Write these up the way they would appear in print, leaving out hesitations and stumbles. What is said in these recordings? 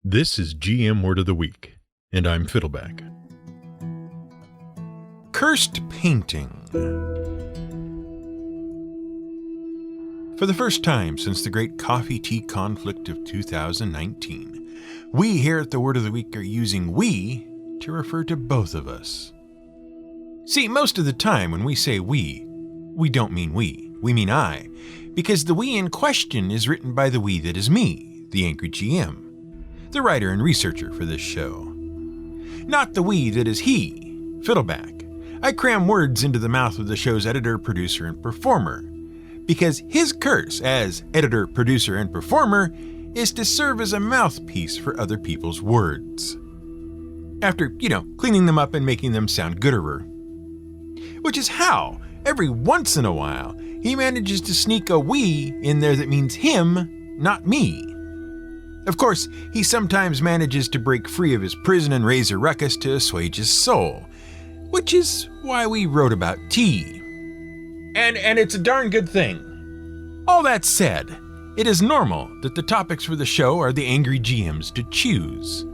This is GM Word of the Week, and I'm Fiddleback. Cursed painting. For the first time since the great coffee-tea conflict of 2019, we here at the Word of the Week are using "we" to refer to both of us. See, most of the time when we say we don't mean we mean I, because the we in question is written by the we that is me, the angry GM, the writer and researcher for this show. Not the we that is he, Fiddleback. I cram words into the mouth of the show's editor, producer, and performer, because his curse as editor, producer, and performer is to serve as a mouthpiece for other people's words. After, cleaning them up and making them sound gooder. Which is how, every once in a while, he manages to sneak a we in there that means him, not me. Of course, he sometimes manages to break free of his prison and raise a ruckus to assuage his soul, which is why we wrote about tea. And it's a darn good thing. All that said, it is normal that the topics for the show are the angry GMs to choose,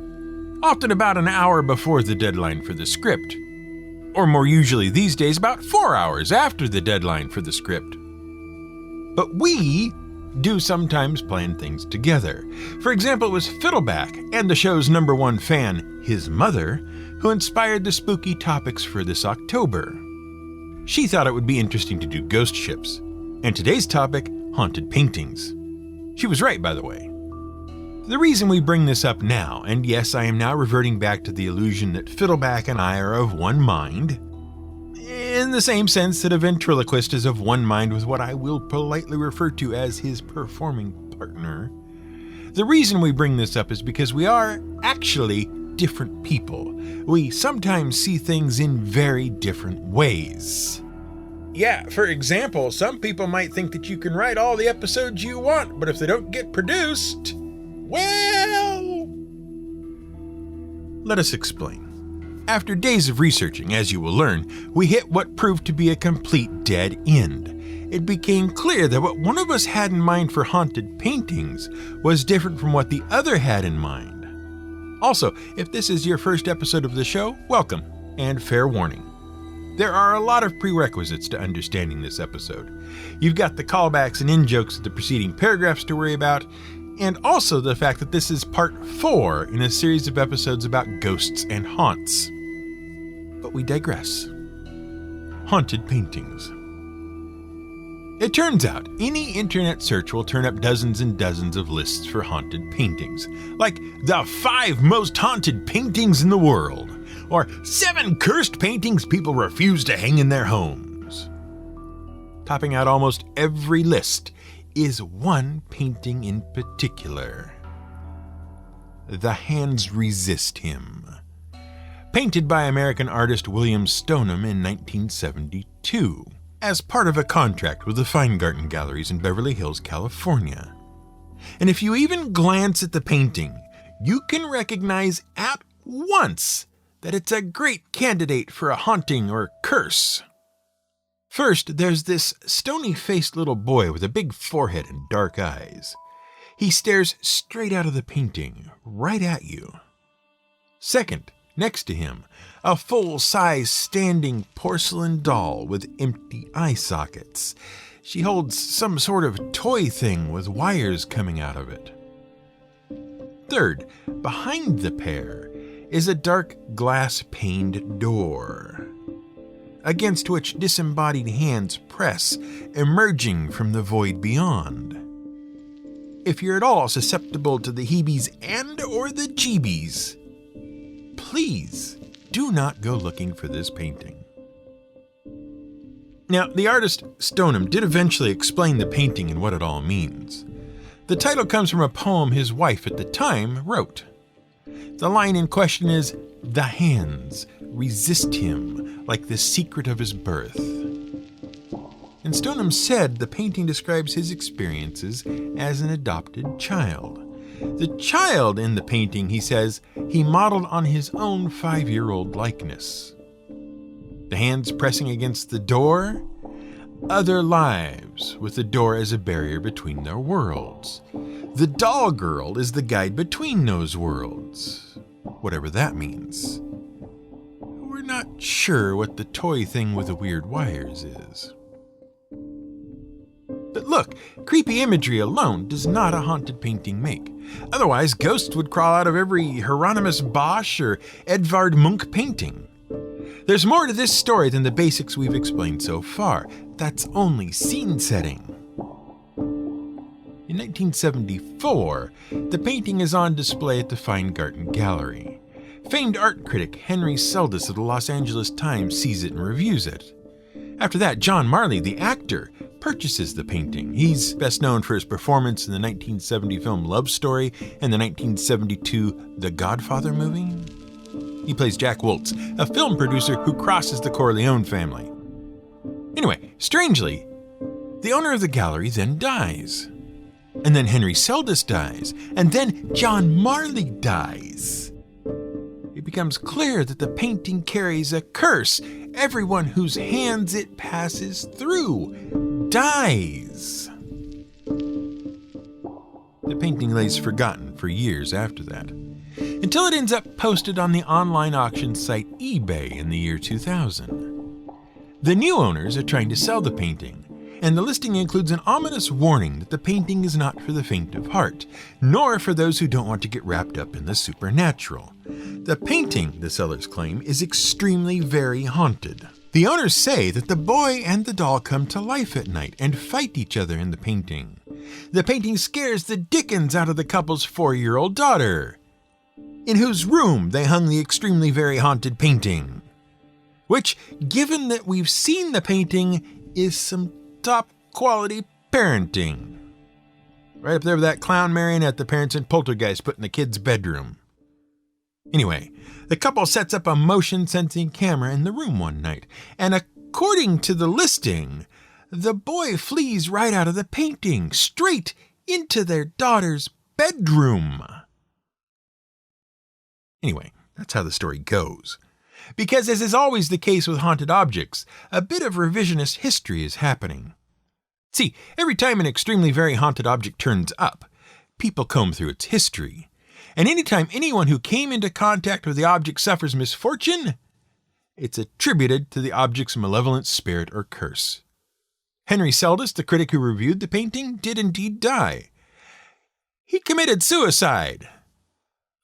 often about an hour before the deadline for the script, or more usually these days about 4 hours after the deadline for the script. But we do sometimes plan things together. For example, it was Fiddleback and the show's #1 fan, his mother, who inspired the spooky topics for this October. She thought it would be interesting to do ghost ships, and today's topic, haunted paintings. She was right, by the way. The reason we bring this up now, and yes, I am now reverting back to the illusion that Fiddleback and I are of one mind, in the same sense that a ventriloquist is of one mind with what I will politely refer to as his performing partner. The reason we bring this up is because we are actually different people. We sometimes see things in very different ways. Yeah, for example, some people might think that you can write all the episodes you want, but if they don't get produced, well... Let us explain. After days of researching, as you will learn, we hit what proved to be a complete dead end. It became clear that what one of us had in mind for haunted paintings was different from what the other had in mind. Also, if this is your first episode of the show, welcome, and fair warning. There are a lot of prerequisites to understanding this episode. You've got the callbacks and in-jokes of the preceding paragraphs to worry about, and also the fact that this is part 4 in a series of episodes about ghosts and haunts. But we digress. Haunted paintings. It turns out, any internet search will turn up dozens and dozens of lists for haunted paintings, like the 5 most haunted paintings in the world, or 7 cursed paintings people refuse to hang in their homes. Topping out almost every list is one painting in particular. The Hands Resist Him, painted by American artist William Stoneham in 1972, as part of a contract with the Feingarten Galleries in Beverly Hills, California. And if you even glance at the painting, you can recognize at once that it's a great candidate for a haunting or curse. First, there's this stony-faced little boy with a big forehead and dark eyes. He stares straight out of the painting, right at you. Second, next to him, a full-size standing porcelain doll with empty eye sockets. She holds some sort of toy thing with wires coming out of it. Third, behind the pair is a dark glass-paned door, against which disembodied hands press, emerging from the void beyond. If you're at all susceptible to the heebies and or the jeebies, please do not go looking for this painting. Now, the artist Stoneham did eventually explain the painting and what it all means. The title comes from a poem his wife at the time wrote. The line in question is, "The hands resist him like the secret of his birth." And Stoneham said the painting describes his experiences as an adopted child. The child in the painting, he says, he modeled on his own 5-year-old likeness. The hands pressing against the door, other lives with the door as a barrier between their worlds. The doll girl is the guide between those worlds, whatever that means. We're not sure what the toy thing with the weird wires is. But look, creepy imagery alone does not a haunted painting make. Otherwise, ghosts would crawl out of every Hieronymus Bosch or Edvard Munch painting. There's more to this story than the basics we've explained so far. That's only scene setting. In 1974, the painting is on display at the Feingarten Gallery. Famed art critic Henry Seldes of the Los Angeles Times sees it and reviews it. After that, John Marley, the actor, purchases the painting. He's best known for his performance in the 1970 film Love Story and the 1972 The Godfather movie. He plays Jack Woltz, a film producer who crosses the Corleone family. Anyway, strangely, the owner of the gallery then dies. And then Henry Seldes dies. And then John Marley dies. It becomes clear that the painting carries a curse. Everyone whose hands it passes through dies. The painting lays forgotten for years after that, until it ends up posted on the online auction site eBay in the year 2000. The new owners are trying to sell the painting, and the listing includes an ominous warning that the painting is not for the faint of heart, nor for those who don't want to get wrapped up in the supernatural. The painting, the sellers claim, is extremely very haunted. The owners say that the boy and the doll come to life at night and fight each other in the painting. The painting scares the dickens out of the couple's 4-year-old daughter, in whose room they hung the extremely very haunted painting. Which, given that we've seen the painting, is some top quality parenting. Right up there with that clown marionette the parents in Poltergeist put in the kid's bedroom. Anyway, the couple sets up a motion-sensing camera in the room one night, and according to the listing, the boy flees right out of the painting, straight into their daughter's bedroom. Anyway, that's how the story goes. Because as is always the case with haunted objects, a bit of revisionist history is happening. See, every time an extremely very haunted object turns up, people comb through its history. And anytime anyone who came into contact with the object suffers misfortune, it's attributed to the object's malevolent spirit or curse. Henry Seldes, the critic who reviewed the painting, did indeed die. He committed suicide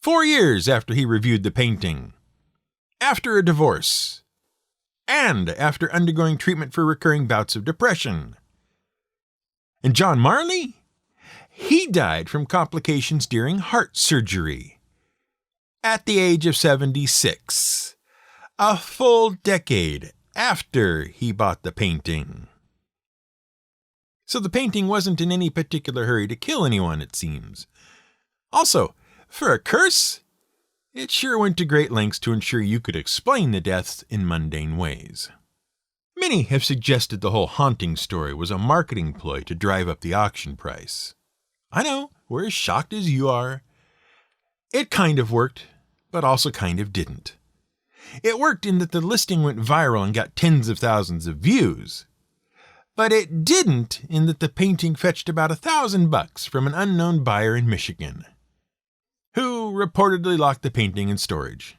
4 years after he reviewed the painting, after a divorce, and after undergoing treatment for recurring bouts of depression. And John Marley? He died from complications during heart surgery at the age of 76, a full decade after he bought the painting. So the painting wasn't in any particular hurry to kill anyone, it seems. Also, for a curse, it sure went to great lengths to ensure you could explain the deaths in mundane ways. Many have suggested the whole haunting story was a marketing ploy to drive up the auction price. I know, we're as shocked as you are. It kind of worked, but also kind of didn't. It worked in that the listing went viral and got tens of thousands of views. But it didn't in that the painting fetched about $1,000 from an unknown buyer in Michigan, who reportedly locked the painting in storage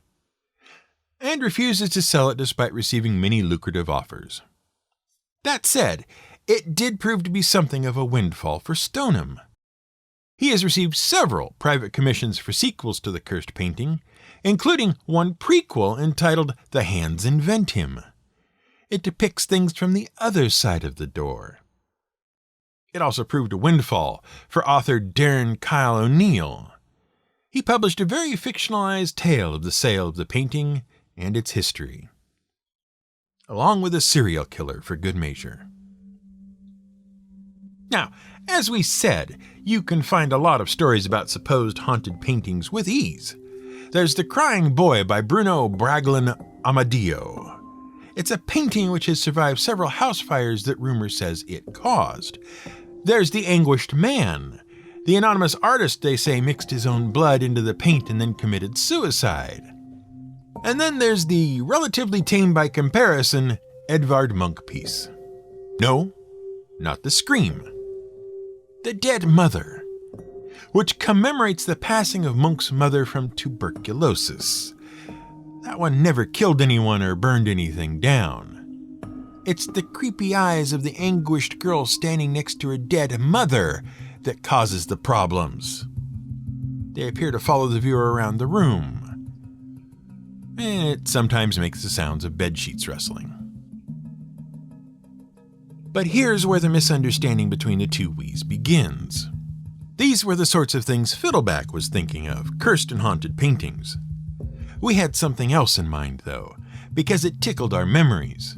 and refuses to sell it despite receiving many lucrative offers. That said, it did prove to be something of a windfall for Stoneham. He has received several private commissions for sequels to the cursed painting, including one prequel entitled The Hands Invent Him. It depicts things from the other side of the door. It also proved a windfall for author Darren Kyle O'Neill. He published a very fictionalized tale of the sale of the painting and its history, along with a serial killer for good measure. Now, as we said, you can find a lot of stories about supposed haunted paintings with ease. There's The Crying Boy by Bruno Braglin Amadio. It's a painting which has survived several house fires that rumor says it caused. There's The Anguished Man. The anonymous artist, they say, mixed his own blood into the paint and then committed suicide. And then there's the relatively tame by comparison Edvard Munch piece. No, not The Scream. The Dead Mother. which commemorates the passing of Monk's mother from tuberculosis. That one never killed anyone or burned anything down. It's the creepy eyes of the anguished girl standing next to her dead mother that causes the problems. They appear to follow the viewer around the room. And it sometimes makes the sounds of bedsheets rustling. But here's where the misunderstanding between the two we's begins. These were the sorts of things Fiddleback was thinking of, cursed and haunted paintings. We had something else in mind, though, because it tickled our memories.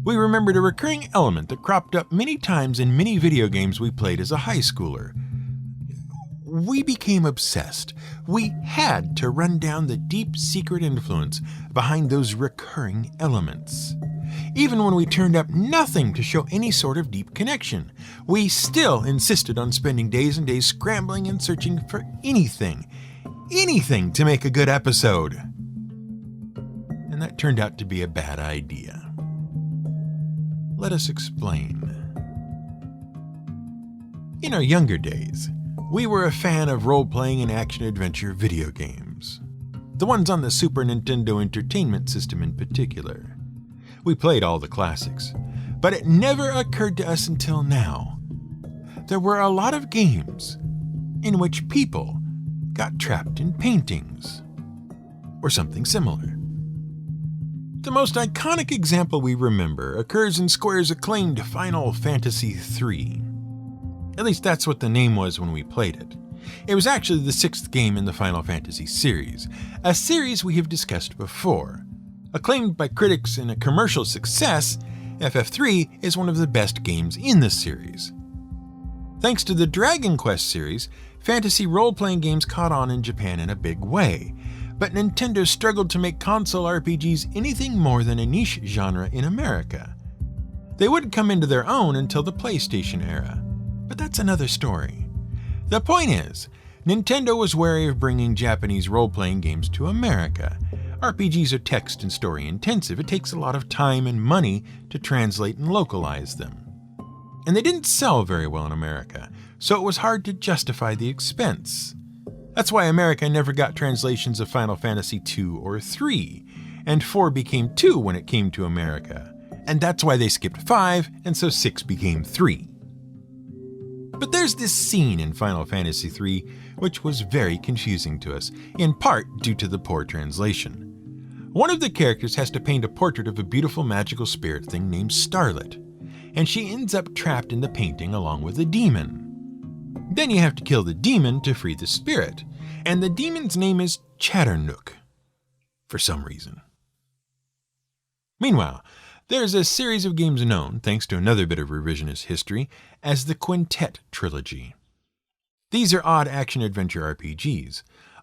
We remembered a recurring element that cropped up many times in many video games we played as a high schooler. We became obsessed. We had to run down the deep secret influence behind those recurring elements. Even when we turned up nothing to show any sort of deep connection, we still insisted on spending days and days scrambling and searching for anything to make a good episode. And that turned out to be a bad idea. Let us explain. In our younger days, we were a fan of role-playing and action-adventure video games. The ones on the Super Nintendo Entertainment System in particular. We played all the classics, but it never occurred to us until now. There were a lot of games in which people got trapped in paintings, or something similar. The most iconic example we remember occurs in Square's acclaimed Final Fantasy III. At least that's what the name was when we played it. It was actually the 6th game in the Final Fantasy series, a series we have discussed before. Acclaimed by critics and a commercial success, FF3 is one of the best games in the series. Thanks to the Dragon Quest series, fantasy role-playing games caught on in Japan in a big way, but Nintendo struggled to make console RPGs anything more than a niche genre in America. They wouldn't come into their own until the PlayStation era. But that's another story. The point is, Nintendo was wary of bringing Japanese role-playing games to America. RPGs are text and story intensive. It takes a lot of time and money to translate and localize them. And they didn't sell very well in America, so it was hard to justify the expense. That's why America never got translations of Final Fantasy II or III, and 4 became 2 when it came to America. And that's why they skipped 5, and so 6 became 3. But there's this scene in Final Fantasy III which was very confusing to us, in part due to the poor translation. One of the characters has to paint a portrait of a beautiful magical spirit thing named Starlet, and she ends up trapped in the painting along with a demon. Then you have to kill the demon to free the spirit, and the demon's name is Chatternook, for some reason. Meanwhile, there's a series of games known, thanks to another bit of revisionist history, as the Quintet Trilogy. These are odd action-adventure RPGs,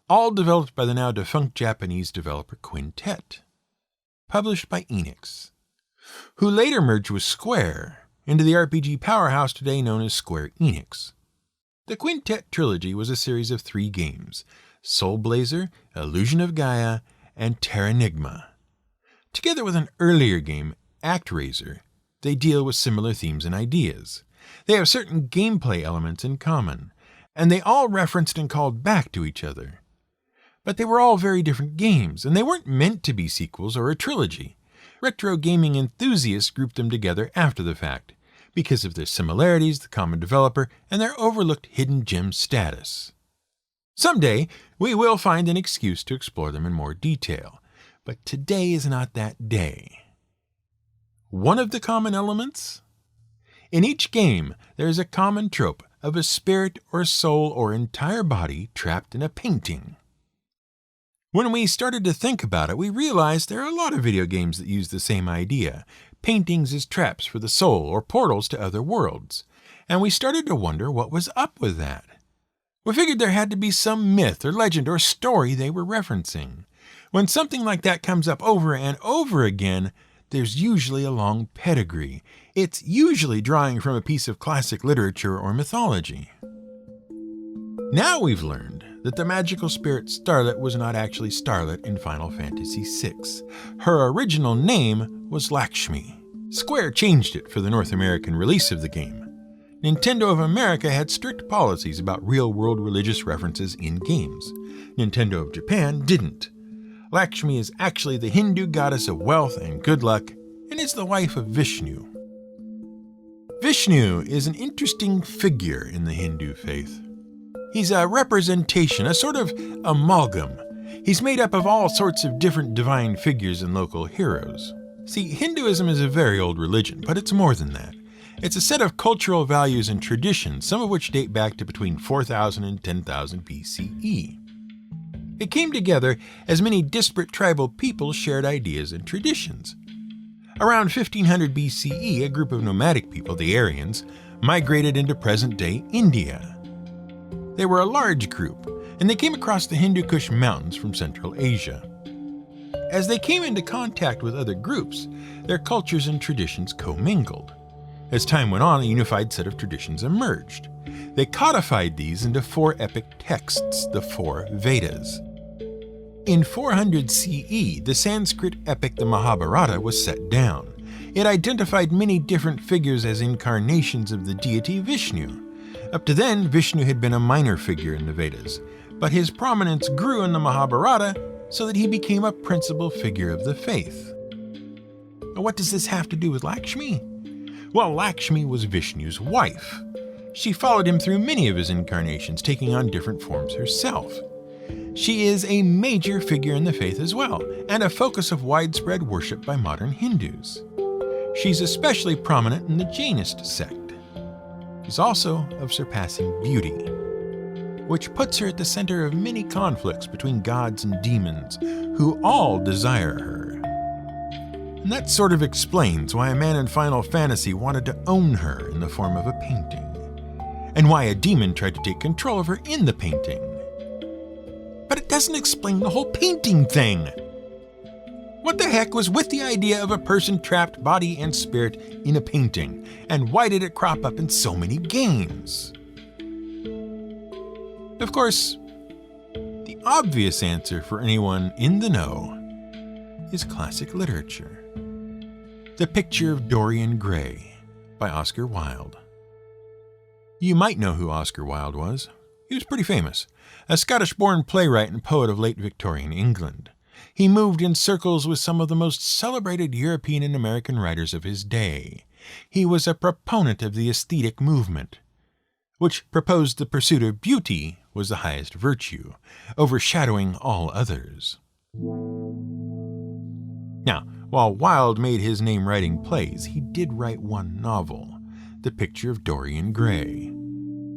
all developed by the now defunct Japanese developer Quintet, published by Enix, who later merged with Square into the RPG powerhouse today known as Square Enix. The Quintet Trilogy was a series of 3 games, Soul Blazer, Illusion of Gaia, and Terranigma. Together with an earlier game, ActRaiser, they deal with similar themes and ideas. They have certain gameplay elements in common, and they all referenced and called back to each other. But they were all very different games, and they weren't meant to be sequels or a trilogy. Retro gaming enthusiasts grouped them together after the fact, because of their similarities, the common developer, and their overlooked hidden gem status. Someday, we will find an excuse to explore them in more detail, but today is not that day. One of the common elements? In each game, there is a common trope of a spirit or soul or entire body trapped in a painting. When we started to think about it, we realized there are a lot of video games that use the same idea, paintings as traps for the soul or portals to other worlds, and we started to wonder what was up with that. We figured there had to be some myth or legend or story they were referencing. When something like that comes up over and over again, there's usually a long pedigree. It's usually drawing from a piece of classic literature or mythology. Now we've learned that the magical spirit Starlet was not actually Starlet in Final Fantasy VI. Her original name was Lakshmi. Square changed it for the North American release of the game. Nintendo of America had strict policies about real-world religious references in games. Nintendo of Japan didn't. Lakshmi is actually the Hindu goddess of wealth and good luck, and is the wife of Vishnu. Vishnu is an interesting figure in the Hindu faith. He's a representation, a sort of amalgam. He's made up of all sorts of different divine figures and local heroes. See, Hinduism is a very old religion, but it's more than that. It's a set of cultural values and traditions, some of which date back to between 4000 and 10,000 BCE. It came together as many disparate tribal peoples shared ideas and traditions. Around 1500 BCE, a group of nomadic people, the Aryans, migrated into present-day India. They were a large group, and they came across the Hindu Kush Mountains from Central Asia. As they came into contact with other groups, their cultures and traditions commingled. As time went on, a unified set of traditions emerged. They codified these into 4 epic texts, the 4 Vedas. In 400 CE, the Sanskrit epic the Mahabharata was set down. It identified many different figures as incarnations of the deity Vishnu. Up to then, Vishnu had been a minor figure in the Vedas, but his prominence grew in the Mahabharata so that he became a principal figure of the faith. Now, what does this have to do with Lakshmi? Well, Lakshmi was Vishnu's wife. She followed him through many of his incarnations, taking on different forms herself. She is a major figure in the faith as well, and a focus of widespread worship by modern Hindus. She's especially prominent in the Jainist sect. She's also of surpassing beauty, which puts her at the center of many conflicts between gods and demons, who all desire her. And that sort of explains why a man in Final Fantasy wanted to own her in the form of a painting, and why a demon tried to take control of her in the painting. But it doesn't explain the whole painting thing. What the heck was with the idea of a person trapped body and spirit in a painting, and why did it crop up in so many games? Of course, the obvious answer for anyone in the know is classic literature. The Picture of Dorian Gray by Oscar Wilde. You might know who Oscar Wilde was. He was pretty famous, a Scottish-born playwright and poet of late Victorian England. He moved in circles with some of the most celebrated European and American writers of his day. He was a proponent of the aesthetic movement, which proposed the pursuit of beauty was the highest virtue, overshadowing all others. Now, while Wilde made his name writing plays, he did write one novel, The Picture of Dorian Gray.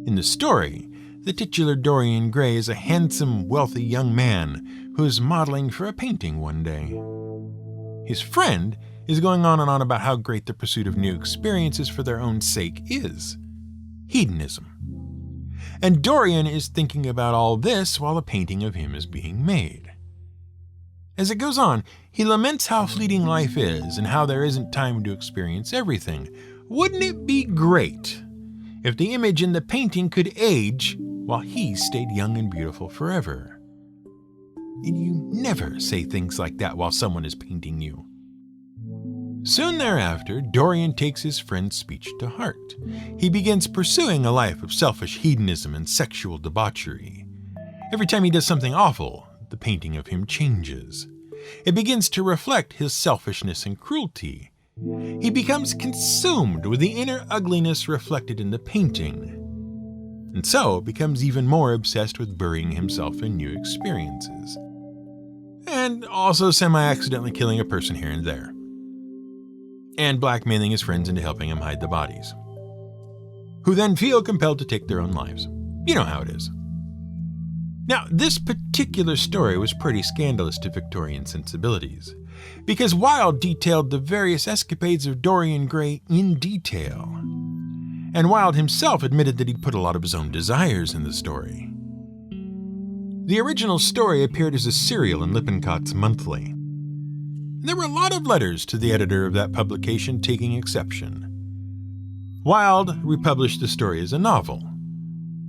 In the story, the titular Dorian Gray is a handsome, wealthy young man who is modeling for a painting one day. His friend is going on and on about how great the pursuit of new experiences for their own sake is. Hedonism. And Dorian is thinking about all this while a painting of him is being made. As it goes on, he laments how fleeting life is and how there isn't time to experience everything. Wouldn't it be great if the image in the painting could age while he stayed young and beautiful forever? And you never say things like that while someone is painting you. Soon thereafter, Dorian takes his friend's speech to heart. He begins pursuing a life of selfish hedonism and sexual debauchery. Every time he does something awful, the painting of him changes. It begins to reflect his selfishness and cruelty. He becomes consumed with the inner ugliness reflected in the painting, and so becomes even more obsessed with burying himself in new experiences, and also semi-accidentally killing a person here and there, and blackmailing his friends into helping him hide the bodies, who then feel compelled to take their own lives. You know how it is. Now, this particular story was pretty scandalous to Victorian sensibilities, because Wilde detailed the various escapades of Dorian Gray in detail, and Wilde himself admitted that he'd put a lot of his own desires in the story. The original story appeared as a serial in Lippincott's Monthly. There were a lot of letters to the editor of that publication taking exception. Wilde republished the story as a novel.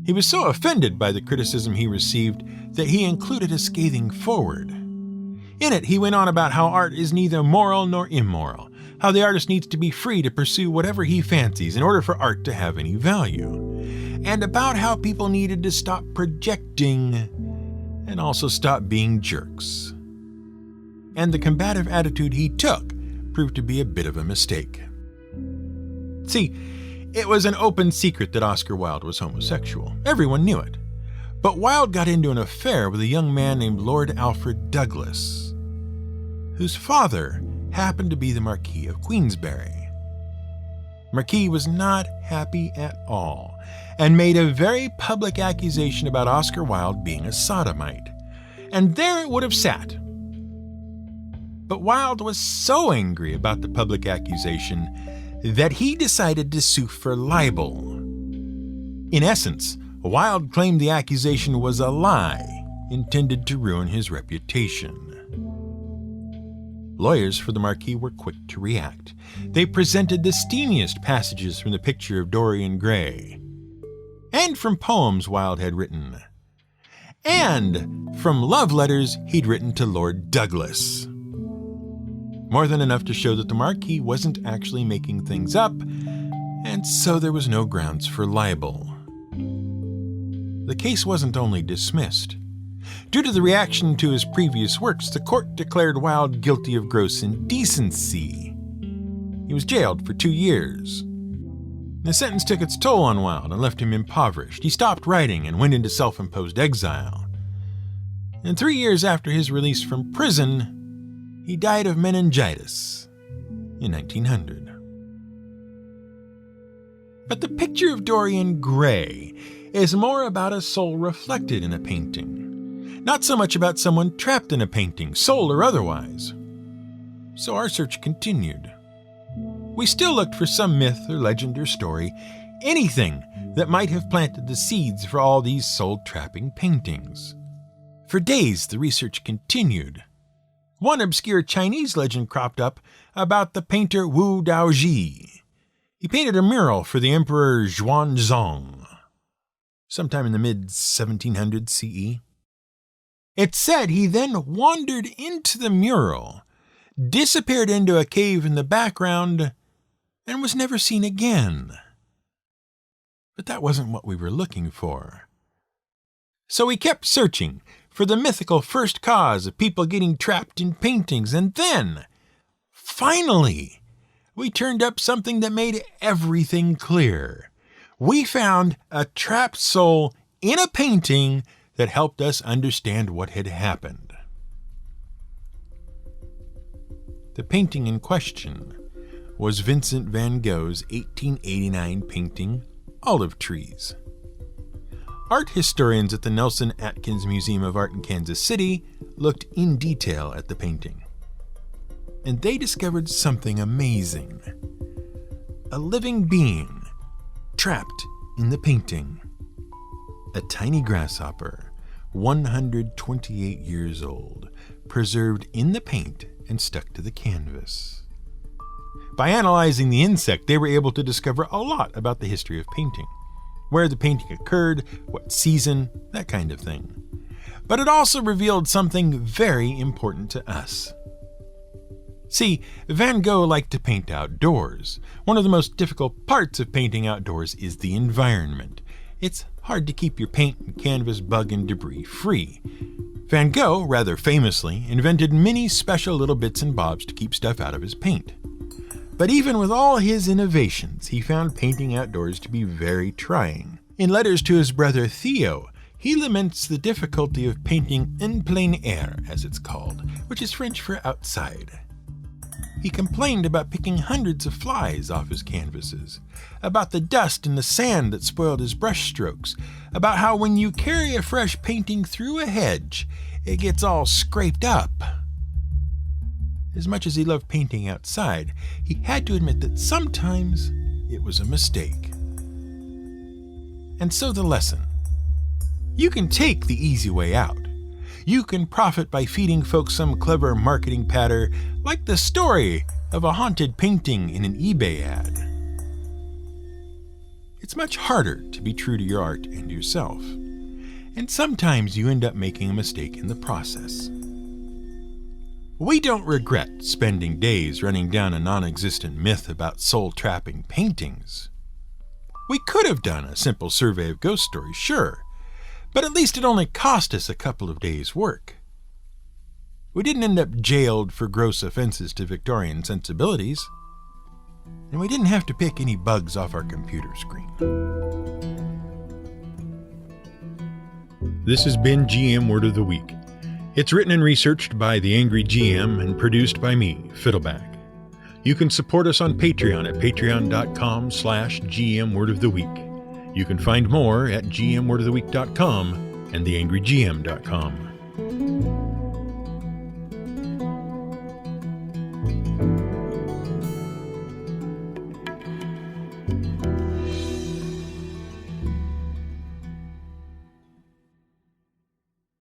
He was so offended by the criticism he received that he included a scathing foreword. In it, he went on about how art is neither moral nor immoral, how the artist needs to be free to pursue whatever he fancies in order for art to have any value, and about how people needed to stop projecting and also stop being jerks. And the combative attitude he took proved to be a bit of a mistake. See, it was an open secret that Oscar Wilde was homosexual. Everyone knew it. But Wilde got into an affair with a young man named Lord Alfred Douglas, whose father happened to be the Marquis of Queensberry. Marquis was not happy at all and made a very public accusation about Oscar Wilde being a sodomite. And there it would have sat. But Wilde was so angry about the public accusation that he decided to sue for libel. In essence, Wilde claimed the accusation was a lie intended to ruin his reputation. Lawyers for the Marquis were quick to react. They presented the steamiest passages from the picture of Dorian Gray, and from poems Wilde had written, and from love letters he'd written to Lord Douglas. More than enough to show that the Marquis wasn't actually making things up, and so there was no grounds for libel. The case wasn't only dismissed. Due to the reaction to his previous works, the court declared Wilde guilty of gross indecency. He was jailed for 2 years. The sentence took its toll on Wilde and left him impoverished. He stopped writing and went into self-imposed exile. And 3 years after his release from prison, he died of meningitis in 1900. But the picture of Dorian Gray is more about a soul reflected in a painting, not so much about someone trapped in a painting, soul or otherwise. So our search continued. We still looked for some myth or legend or story, anything that might have planted the seeds for all these soul-trapping paintings. For days, the research continued. One obscure Chinese legend cropped up about the painter Wu Daoji. He painted a mural for the Emperor Xuanzong, sometime in the mid-1700s CE. It said he then wandered into the mural, disappeared into a cave in the background, and was never seen again. But that wasn't what we were looking for. So we kept searching for the mythical first cause of people getting trapped in paintings, and then, finally, we turned up something that made everything clear. We found a trapped soul in a painting that helped us understand what had happened. The painting in question was Vincent van Gogh's 1889 painting, Olive Trees. Art historians at the Nelson Atkins Museum of Art in Kansas City looked in detail at the painting, and they discovered something amazing. A living being trapped in the painting. A tiny grasshopper, 128 years old, preserved in the paint and stuck to the canvas. By analyzing the insect, they were able to discover a lot about the history of painting, where the painting occurred, what season, that kind of thing. But it also revealed something very important to us. See, Van Gogh liked to paint outdoors. One of the most difficult parts of painting outdoors is the environment. It's hard to keep your paint and canvas, bug, and debris free. Van Gogh, rather famously, invented many special little bits and bobs to keep stuff out of his paint. But even with all his innovations, he found painting outdoors to be very trying. In letters to his brother Theo, he laments the difficulty of painting en plein air, as it's called, which is French for outside. He complained about picking hundreds of flies off his canvases, about the dust and the sand that spoiled his brush strokes, about how when you carry a fresh painting through a hedge, it gets all scraped up. As much as he loved painting outside, he had to admit that sometimes it was a mistake. And so the lesson. You can take the easy way out. You can profit by feeding folks some clever marketing patter, like the story of a haunted painting in an eBay ad. It's much harder to be true to your art and yourself, and sometimes you end up making a mistake in the process. We don't regret spending days running down a non-existent myth about soul-trapping paintings. We could have done a simple survey of ghost stories, sure, but at least it only cost us a couple of days' work. We didn't end up jailed for gross offenses to Victorian sensibilities, and we didn't have to pick any bugs off our computer screen. This has been GM Word of the Week. It's written and researched by The Angry GM and produced by me, Fiddleback. You can support us on Patreon at patreon.com/GM Word of the Week. You can find more at gmwordoftheweek.com and theangrygm.com.